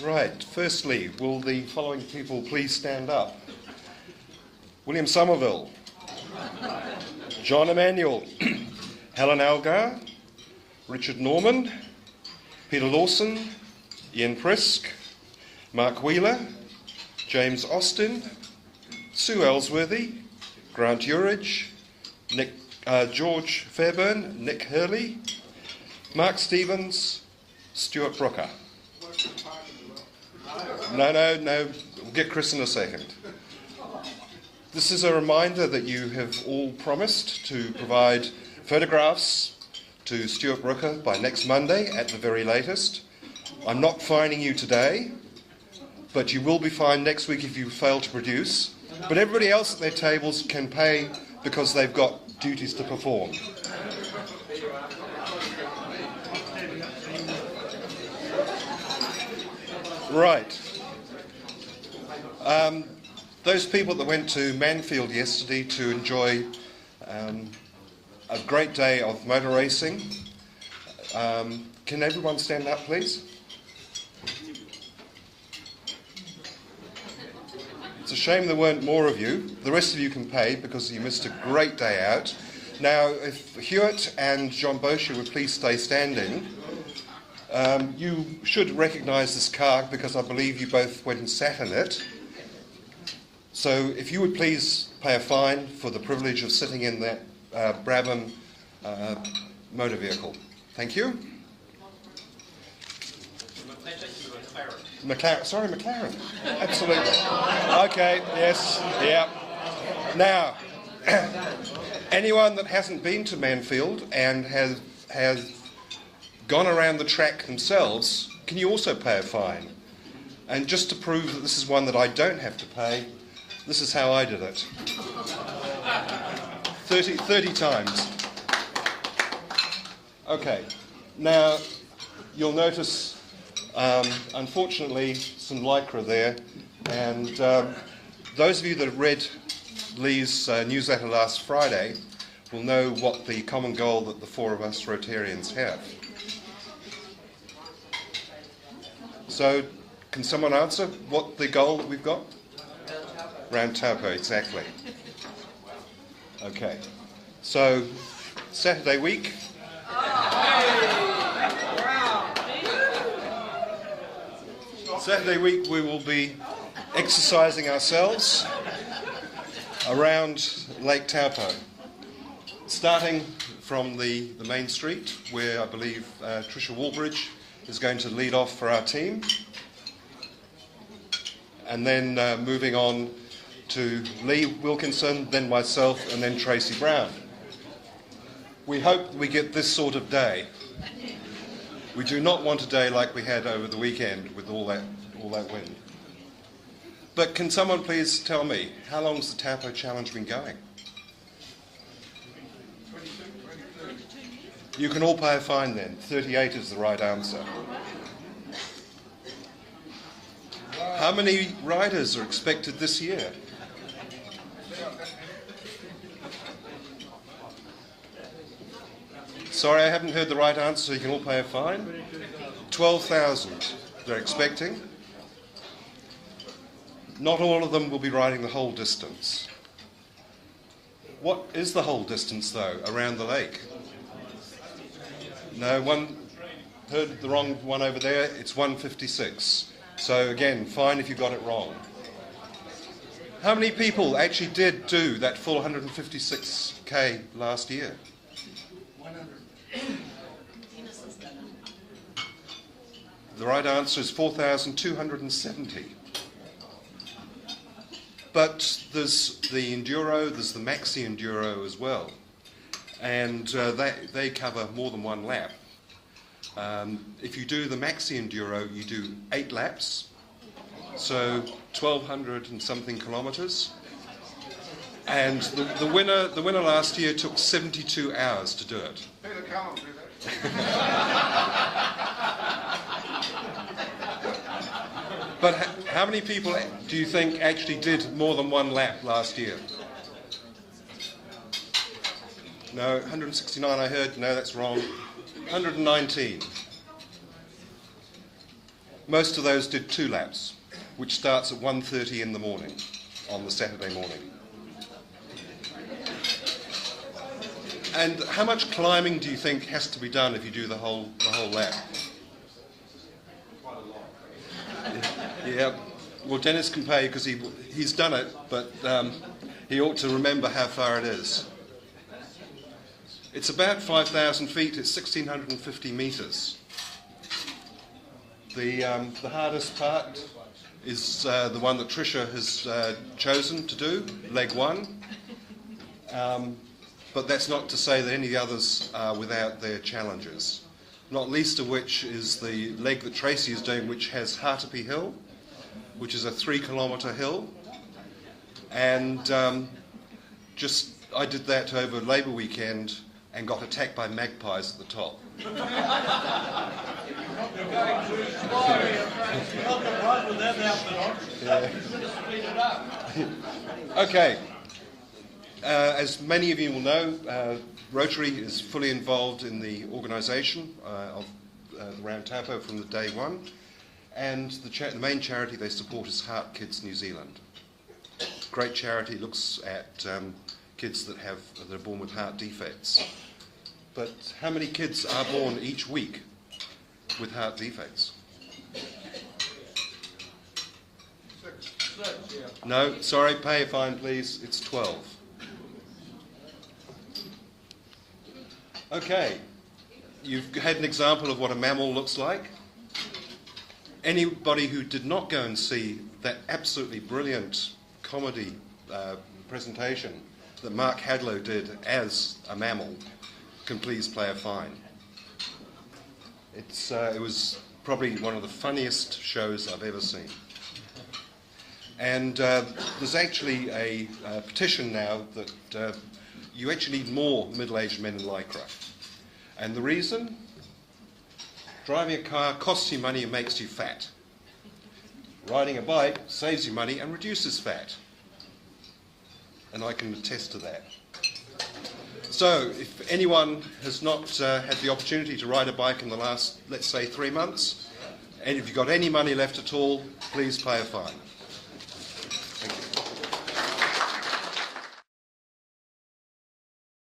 Right, firstly, will the following people please stand up? William Somerville, John Emanuel, Helen Algar, Richard Norman, Peter Lawson, Ian Prisk, Mark Wheeler, James Austin, Sue Ellsworthy, Grant Urridge, George Fairburn, Nick Hurley, Mark Stevens, Stuart Brooker. No, we'll get Chris in a second. This is a reminder that you have all promised to provide photographs to Stuart Brooker by next Monday at the very latest. I'm not fining you today, but you will be fined next week if you fail to produce. But everybody else at their tables can pay because they've got duties to perform. Right. Those people that went to Manfield yesterday to enjoy a great day of motor racing, can everyone stand up, please? It's a shame there weren't more of you. The rest of you can pay because you missed a great day out. Now, if Hewitt and John Bosher would please stay standing. You should recognise this car because I believe you both went and sat in it. So if you would please pay a fine for the privilege of sitting in that Brabham motor vehicle. Thank you. McLaren. Absolutely. Okay, yes, yeah. Now, anyone that hasn't been to Manfield and has gone around the track themselves, can you also pay a fine? And just to prove that this is one that I don't have to pay, this is how I did it. 30 times. Okay. Now, you'll notice, unfortunately, some lycra there. And those of you that read Lee's newsletter last Friday will know what the common goal that the four of us Rotarians have. So, can someone answer what the goal that we've got? Round Taupo, exactly. Okay. So, Saturday week. Saturday week we will be exercising ourselves around Lake Taupo. Starting from the main street, where I believe Tricia Walbridge is going to lead off for our team. And then moving on to Lee Wilkinson, then myself, and then Tracy Brown. We hope we get this sort of day. We do not want a day like we had over the weekend with all that wind. But can someone please tell me, how long's the Taupo Challenge been going? You can all pay a fine then. 38 is the right answer. How many riders are expected this year? Sorry, I haven't heard the right answer, so you can all pay a fine. 12,000 they're expecting. Not all of them will be riding the whole distance. What is the whole distance, though, around the lake? No, one heard the wrong one over there. It's 156. So again, fine if you got it wrong. How many people actually did do that full 156k last year? 100. The right answer is 4,270. But there's the Enduro, there's the Maxi Enduro as well. And they cover more than one lap. If you do the Maxi Enduro, you do 8 laps, so 1,200 and something kilometres. And the winner last year took 72 hours to do it. But how many people do you think actually did more than one lap last year? No, 169 I heard. No, that's wrong. 119. Most of those did 2 laps, which starts at 1:30 in the morning on the Saturday morning. And how much climbing do you think has to be done if you do the whole lap? Quite a lot. Yeah. Well, Dennis can pay because he's done it, but he ought to remember how far it is. It's about 5,000 feet. It's 1,650 metres. The hardest part is the one that Tricia has chosen to do, leg 1. But that's not to say that any of the others are without their challenges. Not least of which is the leg that Tracy is doing, which has Hartopy Hill, which is a 3-kilometre hill. And I did that over Labour weekend and got attacked by magpies at the top. Okay. As many of you will know, Rotary is fully involved in the organisation of the Round Taupo from the day one, and the main charity they support is Heart Kids New Zealand. Great charity, looks at kids that are born with heart defects. But how many kids are born each week with heart defects? 6, yeah. No, sorry, pay a fine please, it's 12. Okay, you've had an example of what a mammal looks like. Anybody who did not go and see that absolutely brilliant comedy presentation that Mark Hadlow did as a mammal can please play a fine. It was probably one of the funniest shows I've ever seen. And there's actually a petition now that you actually need more middle-aged men in Lycra. And the reason? Driving a car costs you money and makes you fat. Riding a bike saves you money and reduces fat. And I can attest to that. So, if anyone has not had the opportunity to ride a bike in the last, let's say, 3 months, and if you've got any money left at all, please pay a fine.